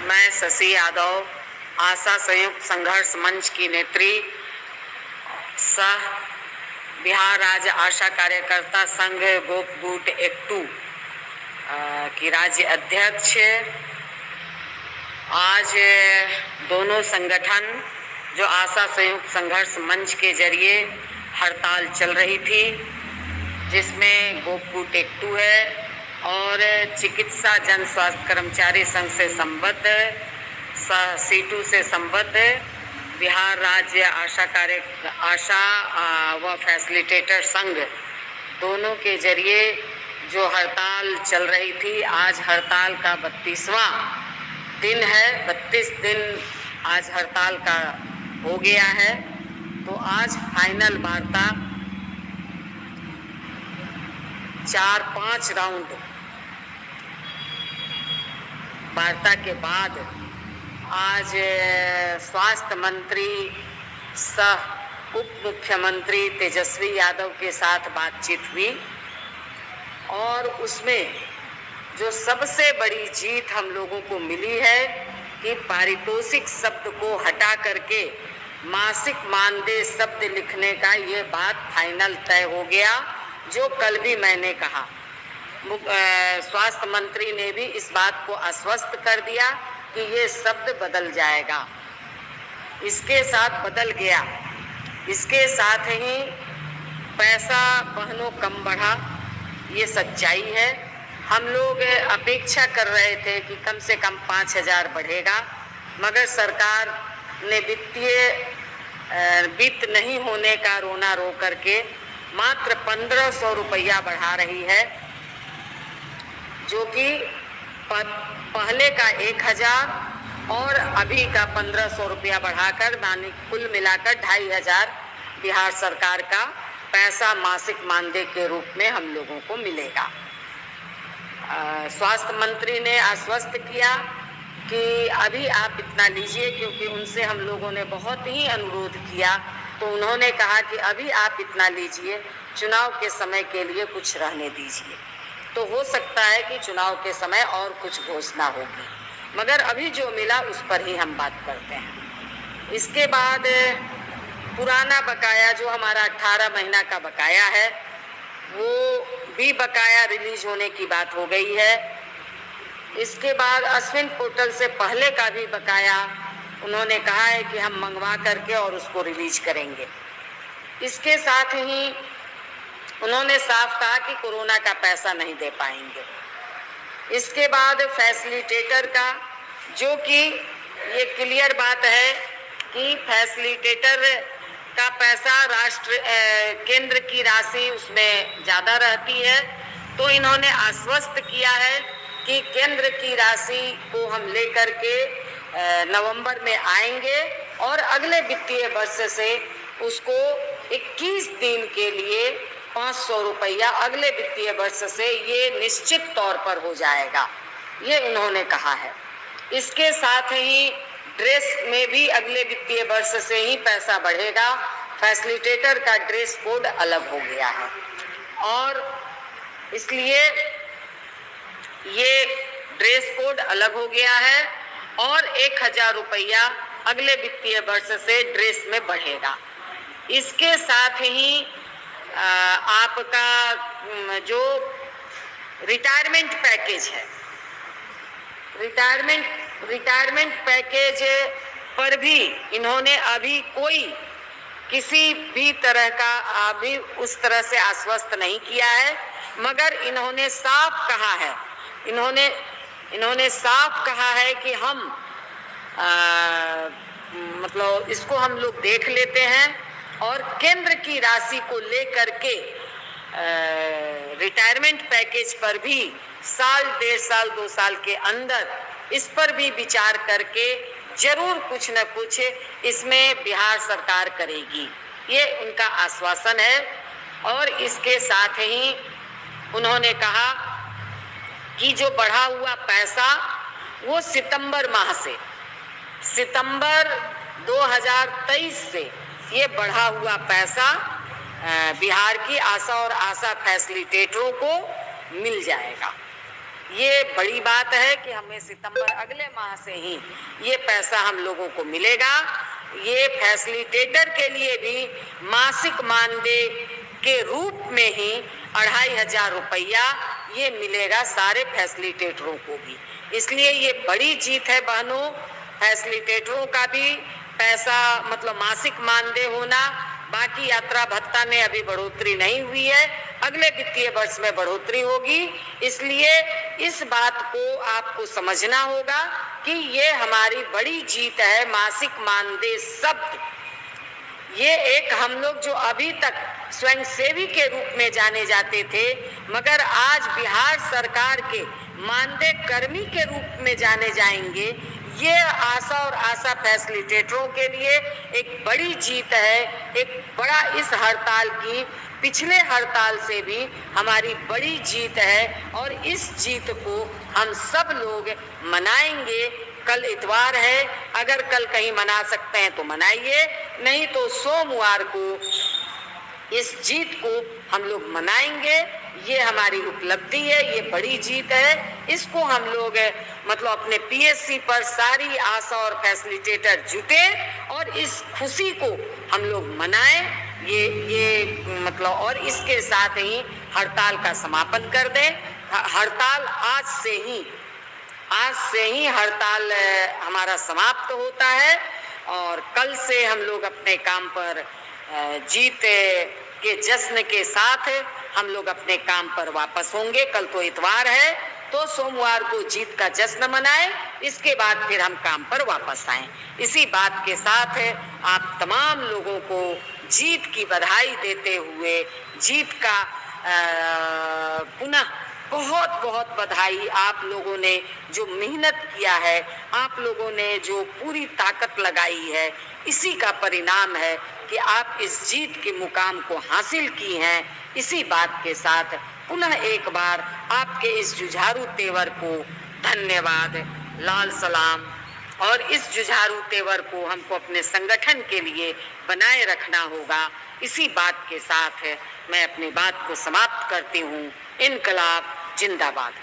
मैं शशि यादव, आशा संयुक्त संघर्ष मंच की नेत्री सह बिहार राज्य आशा कार्यकर्ता संघ गोपगूट एक्टू की राज्य अध्यक्ष। आज दोनों संगठन जो आशा संयुक्त संघर्ष मंच के जरिए हड़ताल चल रही थी, जिसमें गोपगूट एक्टू है और चिकित्सा जन स्वास्थ्य कर्मचारी संघ से संबद्ध सीटू से संबद्ध बिहार राज्य आशा व फैसिलिटेटर संघ, दोनों के जरिए जो हड़ताल चल रही थी। आज हड़ताल का 32वां दिन है, 32 दिन आज हड़ताल का हो गया है। तो आज फाइनल वार्ता 4-5 राउंड वार्ता के बाद आज स्वास्थ्य मंत्री सह उप मुख्यमंत्री तेजस्वी यादव के साथ बातचीत हुई और उसमें जो सबसे बड़ी जीत हम लोगों को मिली है कि पारितोषिक शब्द को हटा करके मासिक मानदेय शब्द लिखने का ये बात फाइनल तय हो गया, जो कल भी मैंने कहा। स्वास्थ्य मंत्री ने भी इस बात को आश्वस्त कर दिया कि ये शब्द बदल जाएगा। इसके साथ बदल गया, इसके साथ ही पैसा बहनों कम बढ़ा, ये सच्चाई है। हम लोग अपेक्षा कर रहे थे कि कम से कम 5,000 बढ़ेगा, मगर सरकार ने वित्त नहीं होने का रोना रो करके मात्र 1,500 रुपया बढ़ा रही है, जो कि पहले का 1,000 और अभी का 1,500 रुपया बढ़ाकर माने कुल मिलाकर 2,500 बिहार सरकार का पैसा मासिक मानदेय के रूप में हम लोगों को मिलेगा। स्वास्थ्य मंत्री ने आश्वस्त किया कि अभी आप इतना लीजिए, क्योंकि उनसे हम लोगों ने बहुत ही अनुरोध किया, तो उन्होंने कहा कि अभी आप इतना लीजिए, चुनाव के समय के लिए कुछ रहने दीजिए। तो हो सकता है कि चुनाव के समय और कुछ घोषणा होगी, मगर अभी जो मिला उस पर ही हम बात करते हैं। इसके बाद पुराना बकाया जो हमारा 18 महीना का बकाया है, वो भी बकाया रिलीज होने की बात हो गई है। इसके बाद अश्विन पोर्टल से पहले का भी बकाया उन्होंने कहा है कि हम मंगवा करके और उसको रिलीज करेंगे। इसके साथ ही उन्होंने साफ कहा कि कोरोना का पैसा नहीं दे पाएंगे। इसके बाद फैसिलिटेटर का, जो कि ये क्लियर बात है कि फैसिलिटेटर का पैसा केंद्र की राशि उसमें ज़्यादा रहती है, तो इन्होंने आश्वस्त किया है कि केंद्र की राशि को हम लेकर के नवंबर में आएंगे और अगले वित्तीय वर्ष से उसको 21 दिन के लिए 500 रुपया अगले वित्तीय वर्ष से ये निश्चित तौर पर हो जाएगा, ये उन्होंने कहा है। इसके साथ ही ड्रेस में भी अगले वित्तीय वर्ष से ही पैसा बढ़ेगा। फैसिलिटेटर का ड्रेस कोड अलग हो गया है और इसलिए ये ड्रेस कोड अलग हो गया है और 1,000 रुपया अगले वित्तीय वर्ष से ड्रेस में बढ़ेगा। इसके साथ ही आपका जो रिटायरमेंट पैकेज है, रिटायरमेंट पैकेज पर भी इन्होंने अभी कोई किसी भी तरह का अभी उस तरह से आश्वस्त नहीं किया है, मगर इन्होंने साफ कहा है, इन्होंने साफ कहा है कि हम मतलब इसको हम लोग देख लेते हैं और केंद्र की राशि को लेकर के रिटायरमेंट पैकेज पर भी साल, 1.5 साल, 2 साल के अंदर इस पर भी विचार करके जरूर कुछ न कुछ इसमें बिहार सरकार करेगी, ये उनका आश्वासन है। और इसके साथ ही उन्होंने कहा कि जो बढ़ा हुआ पैसा वो सितंबर माह से, सितंबर 2023 से ये बढ़ा हुआ पैसा बिहार की आशा और आशा फैसिलिटेटरों को मिल जाएगा। ये बड़ी बात है कि हमें सितंबर अगले माह से ही ये पैसा हम लोगों को मिलेगा। ये फैसिलिटेटर के लिए भी मासिक मानदेय के रूप में ही 2500 रुपया ये मिलेगा सारे फैसिलिटेटरों को भी। इसलिए ये बड़ी जीत है बहनों। फैसिलिटेटरों का भी पैसा मतलब मासिक मानदेय होना, बाकी यात्रा भत्ता में अभी बढ़ोतरी नहीं हुई है, अगले वित्तीय वर्ष में बढ़ोतरी होगी। इसलिए इस बात को आपको समझना होगा कि ये हमारी बड़ी जीत है। मासिक मानदेय शब्द ये एक हम लोग जो अभी तक स्वयंसेवी के रूप में जाने जाते थे, मगर आज बिहार सरकार के मानदेय कर्मी के रूप में जाने जाएंगे। ये आशा और आशा फैसिलिटेटरों के लिए एक बड़ी जीत है। एक बड़ा इस हड़ताल की पिछले हड़ताल से भी हमारी बड़ी जीत है और इस जीत को हम सब लोग मनाएंगे। कल इतवार है, अगर कल कहीं मना सकते हैं तो मनाइए, नहीं तो सोमवार को इस जीत को हम लोग मनाएंगे। ये हमारी उपलब्धि है, ये बड़ी जीत है। इसको हम लोग मतलब अपने पीएससी पर सारी आशा और फैसिलिटेटर जुटे और इस खुशी को हम लोग मनाएं। ये मतलब और इसके साथ ही हड़ताल का समापन कर दें। हड़ताल आज से ही हड़ताल हमारा समाप्त होता है और कल से हम लोग अपने काम पर जीत के जश्न के साथ हम लोग अपने काम पर वापस होंगे। कल तो इतवार है, तो सोमवार को जीत का जश्न मनाएं, इसके बाद फिर हम काम पर वापस आएं। इसी बात के साथ आप तमाम लोगों को जीत की बधाई देते हुए जीत का पुनः बहुत बहुत बधाई। आप लोगों ने जो मेहनत किया है, आप लोगों ने जो पूरी ताकत लगाई है, इसी का परिणाम है कि आप इस जीत के मुकाम को हासिल की हैं। इसी बात के साथ पुनः एक बार आपके इस जुझारू तेवर को धन्यवाद, लाल सलाम। और इस जुझारू तेवर को हमको अपने संगठन के लिए बनाए रखना होगा। इसी बात के साथ मैं अपनी बात को समाप्त करती हूँ। इनकलाब जिंदाबाद।